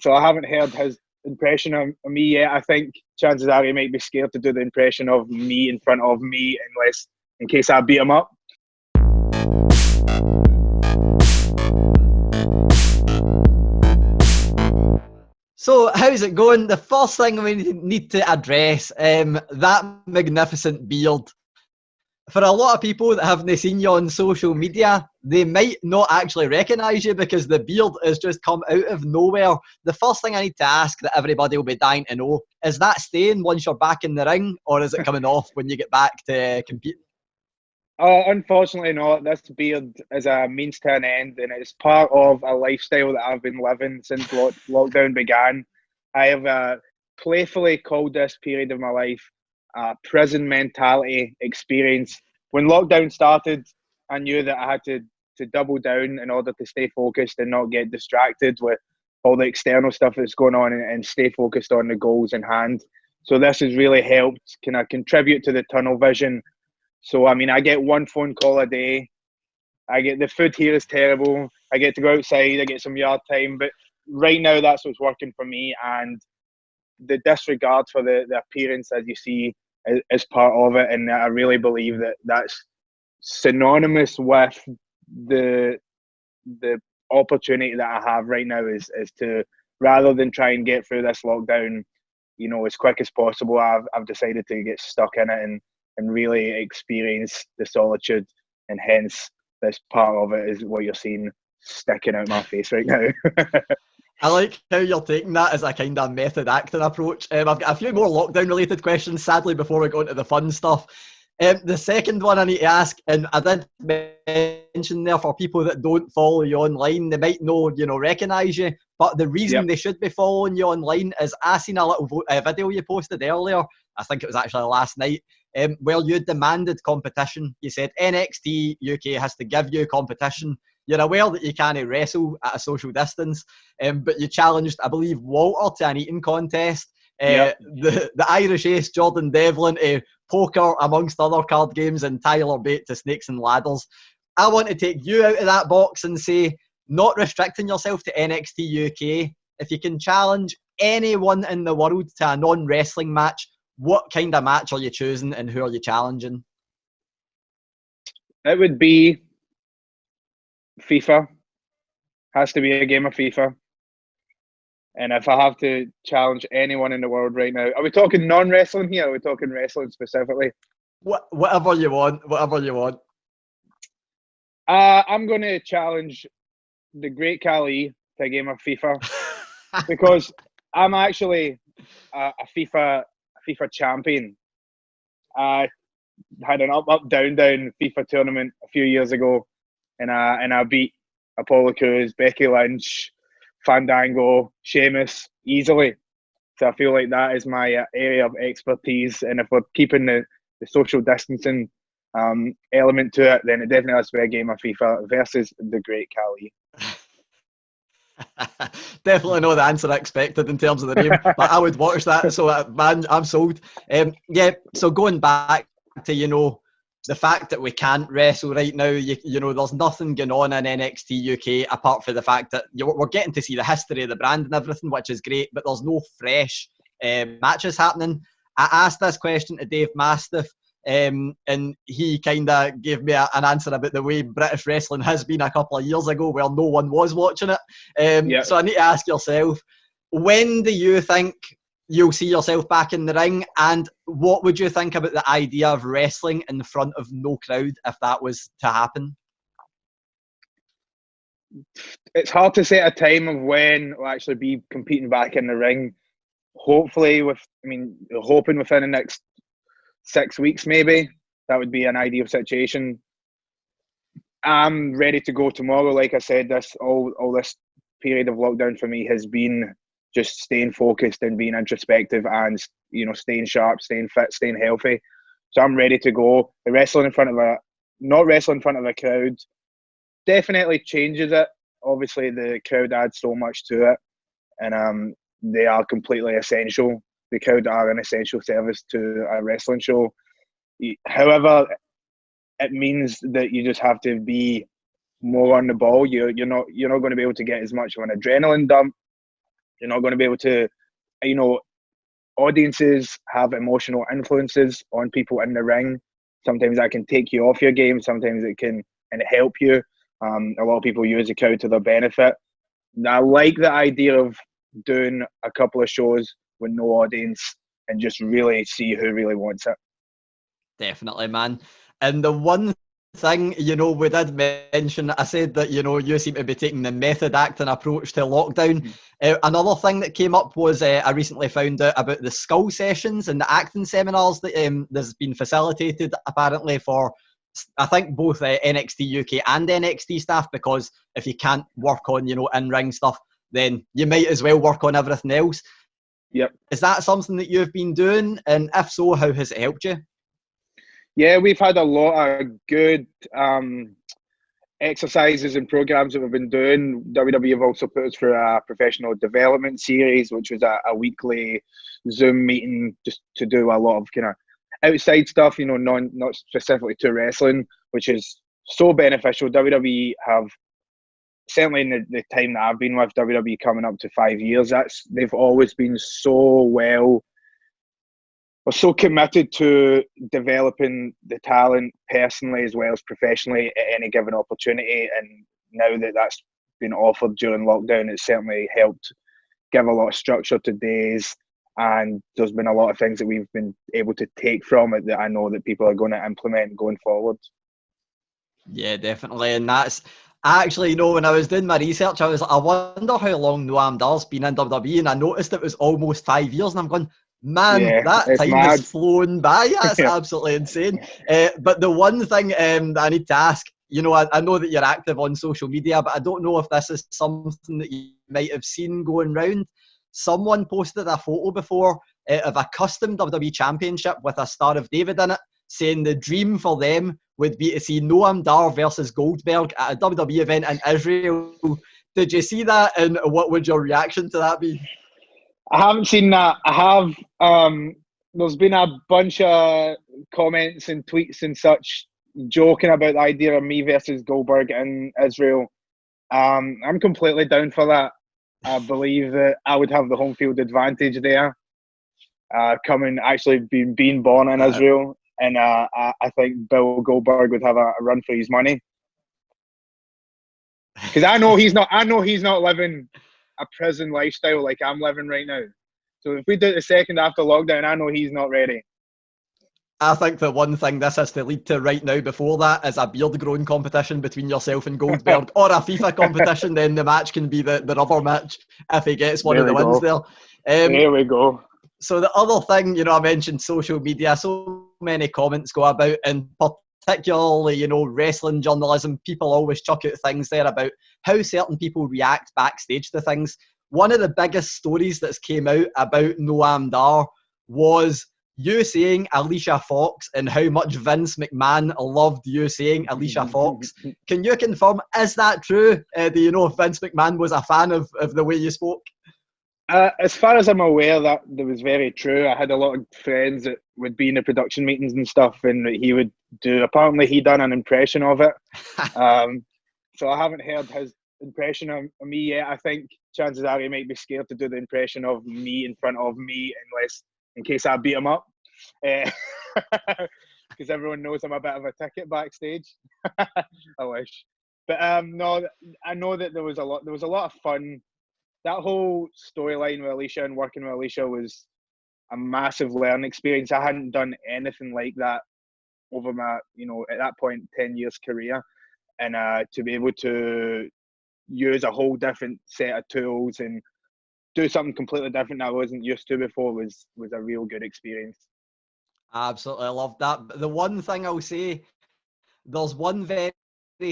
So I haven't heard his impression of me yet. I think chances are he might be scared to do the impression of me in front of me, in case I beat him up. So how's it going? The first thing we need to address, that magnificent beard. For a lot of people that haven't seen you on social media, they might not actually recognise you because the beard has just come out of nowhere. The first thing I need to ask that everybody will be dying to know, is that staying once you're back in the ring, or is it coming off when you get back to competing? Unfortunately not. This beard is a means to an end, and it's part of a lifestyle that I've been living since lockdown began. I have playfully called this period of my life a prison mentality experience. When lockdown started, I knew that I had to double down in order to stay focused and not get distracted with all the external stuff that's going on, and stay focused on the goals in hand. So this has really helped kind of contribute to the tunnel vision. So, I mean, I get one phone call a day. The food here is terrible. I get to go outside. I get some yard time. But right now, that's what's working for me. And the disregard for the appearance, as you see, is part of it. And I really believe that that's synonymous with the opportunity that I have right now is to, rather than try and get through this lockdown, as quick as possible, I've decided to get stuck in it and really experience the solitude, and hence this part of it is what you're seeing sticking out my face right now. I like how you're taking that as a kind of method acting approach. I've got a few more lockdown related questions, sadly, before we go into the fun stuff. The second one I need to ask, and I did mention there, for people that don't follow you online, they might recognise you, but the reason they should be following you online is I seen a little video you posted earlier, I think it was actually last night, where you demanded competition. You said NXT UK has to give you competition. You're aware that you can't wrestle at a social distance, but you challenged, I believe, Walter to an eating contest. The Irish ace Jordan Devlin to poker, amongst other card games, and Tyler Bate to snakes and ladders. I want to take you out of that box and say, not restricting yourself to NXT UK, if you can challenge anyone in the world to a non-wrestling match, what kind of match are you choosing and who are you challenging? It would be FIFA. Has to be a game of FIFA. And if I have to challenge anyone in the world right now, are we talking non-wrestling here? Or are we talking wrestling specifically? Whatever you want. I'm going to challenge the great Khali to a game of FIFA because I'm actually a FIFA champion. I had an up down FIFA tournament a few years ago, and I beat Apollo Crews, Becky Lynch, Fandango, Sheamus easily. So I feel like that is my area of expertise. And if we're keeping the social distancing element to it, then it definitely has to be a game of FIFA versus the great Khali. Definitely not the answer I expected in terms of the name, but I would watch that. So man, I'm sold. So going back to the fact that we can't wrestle right now, there's nothing going on in NXT UK apart from the fact that we're getting to see the history of the brand and everything, which is great, but there's no fresh matches happening. I asked this question to Dave Mastiff, and he kind of gave me an answer about the way British wrestling has been a couple of years ago where no one was watching it. So I need to ask yourself, when do you think you'll see yourself back in the ring, and what would you think about the idea of wrestling in front of no crowd if that was to happen? It's hard to set a time of when we'll actually be competing back in the ring. Hopefully, hoping within the next 6 weeks, maybe. That would be an ideal situation. I'm ready to go tomorrow. Like I said, all this period of lockdown for me has been just staying focused and being introspective and, staying sharp, staying fit, staying healthy. So I'm ready to go. The wrestling not wrestling in front of a crowd definitely changes it. Obviously, the crowd adds so much to it, and they are completely essential. The crowd are an essential service to a wrestling show. However, it means that you just have to be more on the ball. You're not going to be able to get as much of an adrenaline dump You're not going to be able to, you know, audiences have emotional influences on people in the ring. Sometimes that can take you off your game. Sometimes it can and help you. A lot of people use the crowd to their benefit. Now, I like the idea of doing a couple of shows with no audience and just really see who really wants it. Definitely, man. And the one thing, you know, we did mention, I said that, you know, you seem to be taking the method acting approach to lockdown. Another thing that came up was I recently found out about the skull sessions and the acting seminars that that's been facilitated apparently for, I think, both NXT UK and NXT staff, because if you can't work on, you know, in-ring stuff, then you might as well work on everything else. Yep. Is that something that you've been doing? And if so, how has it helped you? Yeah, we've had a lot of good exercises and programs that we've been doing. WWE have also put us through a professional development series, which was a weekly Zoom meeting just to do a lot of kind of outside stuff, you know, not specifically to wrestling, which is so beneficial. WWE have, certainly in the time that I've been with WWE coming up to 5 years, they've always been so so committed to developing the talent personally as well as professionally at any given opportunity. And now that that's been offered during lockdown, it's certainly helped give a lot of structure to days. And there's been a lot of things that we've been able to take from it that I know that people are going to implement going forward. Yeah, definitely. And that's actually, you know, when I was doing my research, I wonder how long Noam Dar's been in WWE, and I noticed it was almost 5 years, and I'm going, man, Yeah, that time mad. has flown by. That's Yeah. absolutely insane. But the one thing that I need to ask, you know, I know that you're active on social media, but I don't know if this is something that you might have seen going round. Someone posted a photo before of a custom WWE Championship with a Star of David in it, saying the dream for them would be to see Noam Dar versus Goldberg at a WWE event in Israel. Did you see that, and what would your reaction to that be? I haven't seen that. I have. There's been a bunch of comments and tweets and such joking about the idea of me versus Goldberg in Israel. I'm completely down for that. I believe that I would have the home field advantage there. Being born in Israel, and I think Bill Goldberg would have a run for his money. Because I know he's not living a prison lifestyle like I'm living right now. So if we do it the second after lockdown, I know he's not ready. I think the one thing this has to lead to right now before that is a beard growing competition between yourself and Goldberg, or a FIFA competition. Then the match can be the rubber match if he gets one of the wins there. There we go. So the other thing, you know, I mentioned social media, so many comments go about, and particularly, you know, wrestling journalism, people always chuck out things there about how certain people react backstage to things. One of the biggest stories that's came out about Noam Dar was you saying Alicia Fox and how much Vince McMahon loved you saying Alicia Fox. Can you confirm, is that true? Do you know if Vince McMahon was a fan of the way you spoke? As far as I'm aware, that was very true. I had a lot of friends that would be in the production meetings and stuff, and he would apparently he done an impression of it. So I haven't heard his impression of me yet. I think chances are he might be scared to do the impression of me in front of me, in case I beat him up. Because everyone knows I'm a bit of a ticket backstage. I wish. But no, I know that there was a lot of fun. That whole storyline with Alicia and working with Alicia was a massive learning experience. I hadn't done anything like that over my, you know, at that point, 10 years career. And to be able to use a whole different set of tools and do something completely different that I wasn't used to before was a real good experience. Absolutely, I love that. But the one thing I'll say, there's one very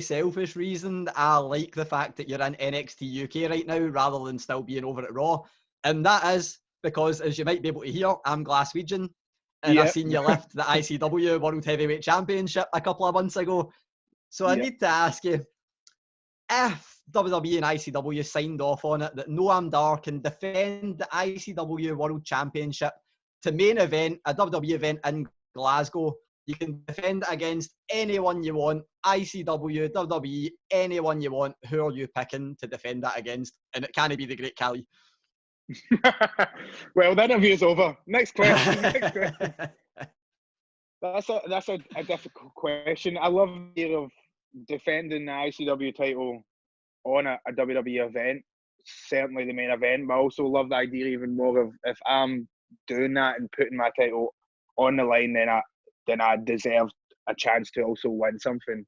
selfish reason that I like the fact that you're in NXT UK right now rather than still being over at Raw, and that is because, as you might be able to hear, I'm Glaswegian, and I've seen you lift the ICW World Heavyweight Championship a couple of months ago. So I need to ask you, if WWE and ICW signed off on it that Noam Dar can defend the ICW World Championship to main event a WWE event in Glasgow, you can defend it against anyone you want, ICW, WWE, anyone you want. Who are you picking to defend that against? And it can't be the Great Khali. Well, the interview's over. Next question. Next question. That's a difficult question. I love the idea of defending the ICW title on a WWE event, certainly the main event, but I also love the idea even more of if I'm doing that and putting my title on the line, then I deserve a chance to also win something.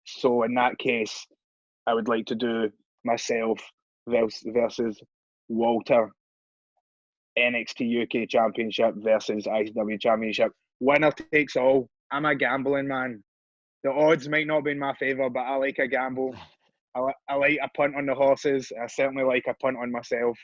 So in that case, I would like to do myself versus Walter, NXT UK Championship versus ICW Championship. Winner takes all. I'm a gambling man. The odds might not be in my favour, but I like a gamble. I like a punt on the horses. I certainly like a punt on myself.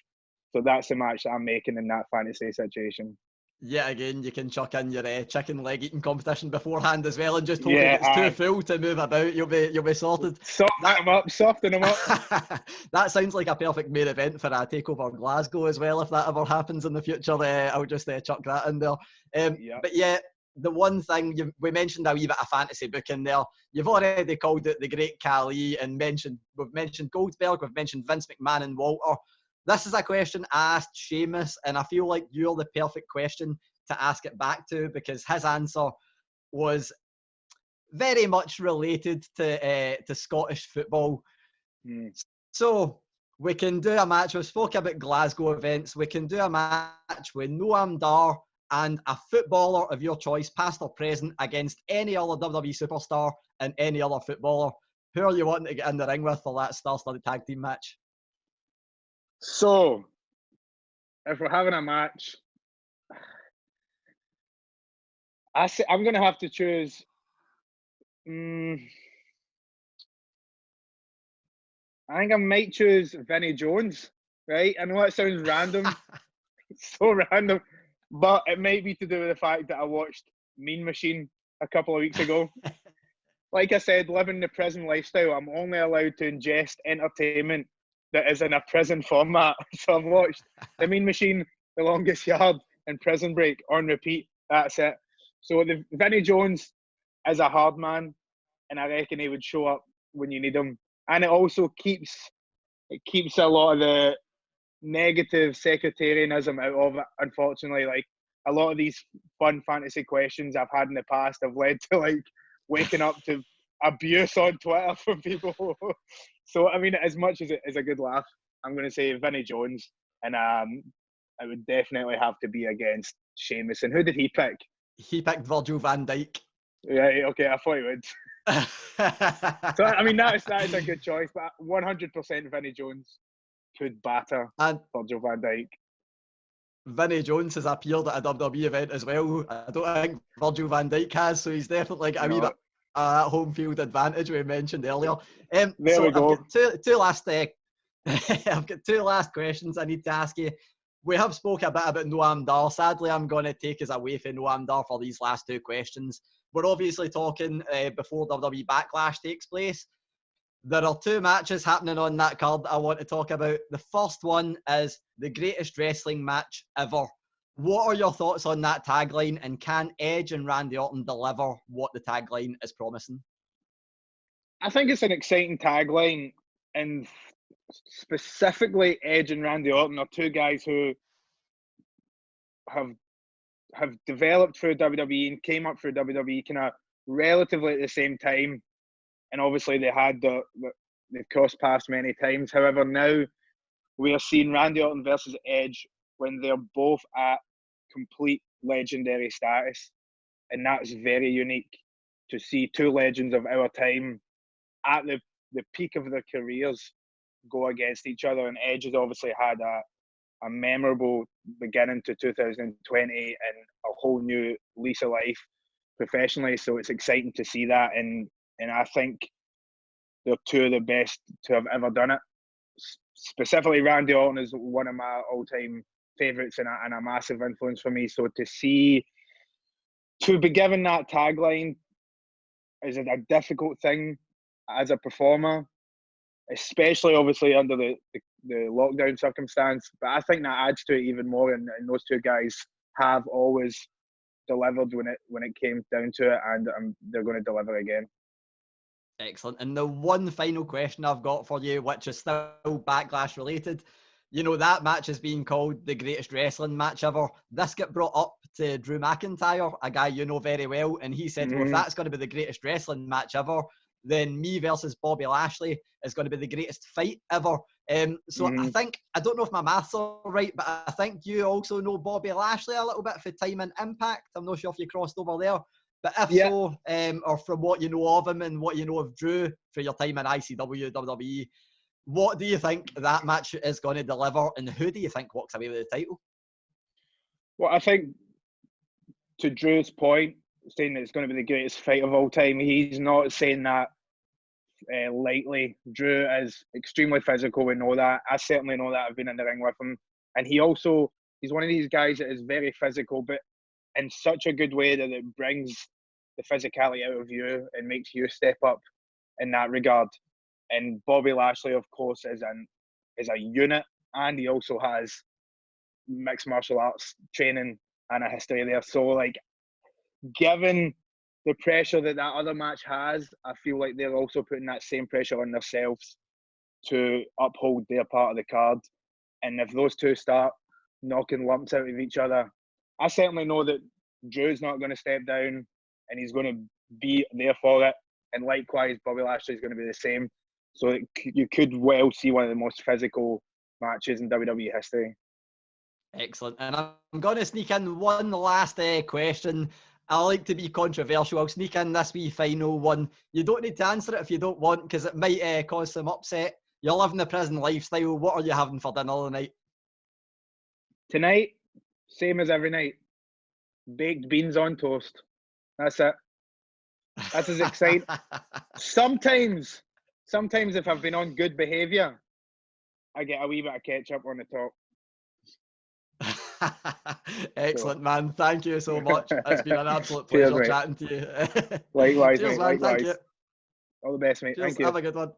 So that's the match that I'm making in that fantasy situation. Yeah, again, you can chuck in your chicken leg eating competition beforehand as well, and just hope it's too full to move about. You'll be sorted. Soften them up. That sounds like a perfect main event for a takeover Glasgow as well. If that ever happens in the future, I'll just chuck that in there. But yeah, the one thing we mentioned a wee bit of fantasy booking there. You've already called it the Great Khali, and we've mentioned Goldberg, we've mentioned Vince McMahon and Walter. This is a question asked Sheamus, and I feel like you're the perfect question to ask it back to, because his answer was very much related to Scottish football. So we can do a match. We've spoken about Glasgow events. We can do a match with Noam Dar and a footballer of your choice, past or present, against any other WWE superstar and any other footballer. Who are you wanting to get in the ring with for that star-studded tag team match? So, if we're having a match, I'm going to have to choose. I think I might choose Vinnie Jones, right? I know it sounds random. It's so random. But it might be to do with the fact that I watched Mean Machine a couple of weeks ago. Like I said, living the prison lifestyle, I'm only allowed to ingest entertainment that is in a prison format. So I've watched The Mean Machine, The Longest Yard, and Prison Break on repeat. That's it. So the Vinnie Jones is a hard man, and I reckon he would show up when you need him. And it also keeps a lot of the negative sectarianism out of it. Unfortunately, like a lot of these fun fantasy questions I've had in the past have led to like waking up to abuse on Twitter from people. So I mean, as much as it is a good laugh, I'm going to say Vinnie Jones, and it would definitely have to be against Sheamus. And who did he pick? He picked Virgil van Dijk. Right, okay, I thought he would. So I mean, that is a good choice, but 100% Vinnie Jones could batter Virgil van Dijk. Vinnie Jones has appeared at a WWE event as well. I don't think Virgil van Dijk has, so he's definitely got a wee bit that home field advantage we mentioned earlier. There we go. I've got two last I've got two last questions I need to ask you. We have spoken a bit about Noam Dar. Sadly, I'm going to take us away from Noam Dar for these last two questions. We're obviously talking before WWE Backlash takes place. There are two matches happening on that card that I want to talk about. The first one is the greatest wrestling match ever. What are your thoughts on that tagline, and can Edge and Randy Orton deliver what the tagline is promising? I think it's an exciting tagline, and specifically Edge and Randy Orton are two guys who have developed through WWE and came up through WWE kind of relatively at the same time. And obviously they've crossed paths many times. However, now we are seeing Randy Orton versus Edge when they're both at complete legendary status. And that's very unique to see two legends of our time at the peak of their careers go against each other. And Edge has obviously had a memorable beginning to 2020 and a whole new lease of life professionally. So it's exciting to see that. And I think they're two of the best to have ever done it. Specifically, Randy Orton is one of my all-time favourites and a massive influence for me. So to be given that tagline is a difficult thing as a performer, especially obviously under the lockdown circumstance. But I think that adds to it even more. And those two guys have always delivered when it came down to it, and they're going to deliver again. Excellent. And the one final question I've got for you, which is still Backlash related. you know, that match has been called the greatest wrestling match ever. This got brought up to Drew McIntyre, a guy you know very well, and he said, well, if that's going to be the greatest wrestling match ever, then me versus Bobby Lashley is going to be the greatest fight ever. So I think, I don't know if my maths are right, but I think you also know Bobby Lashley a little bit for time and Impact. I'm not sure if you crossed over there. But if so, or from what you know of him and what you know of Drew for your time in ICW, WWE, what do you think that match is going to deliver, and who do you think walks away with the title? Well, I think, to Drew's point, saying that it's going to be the greatest fight of all time, he's not saying that lightly. Drew is extremely physical, we know that. I certainly know that. I've been in the ring with him. And he's one of these guys that is very physical, but in such a good way that it brings the physicality out of you and makes you step up in that regard. And Bobby Lashley, of course, is a unit, and he also has mixed martial arts training and a history there. So, like, given the pressure that other match has, I feel like they're also putting that same pressure on themselves to uphold their part of the card. And if those two start knocking lumps out of each other, I certainly know that Drew's not going to step down, and he's going to be there for it. And likewise, Bobby Lashley is going to be the same. So you could well see one of the most physical matches in WWE history. Excellent. And I'm going to sneak in one last question. I like to be controversial. I'll sneak in this wee final one. You don't need to answer it if you don't want, because it might cause some upset. You're living the prison lifestyle. What are you having for dinner tonight? Tonight, same as every night. Baked beans on toast. That's it. That's as exciting. Sometimes if I've been on good behaviour, I get a wee bit of ketchup on the top. Excellent, man. Thank you so much. It's been an absolute pleasure chatting to you. Likewise, Cheers, mate. man. Likewise. Thank you. All the best, mate. Cheers. Thank you. Have a good one.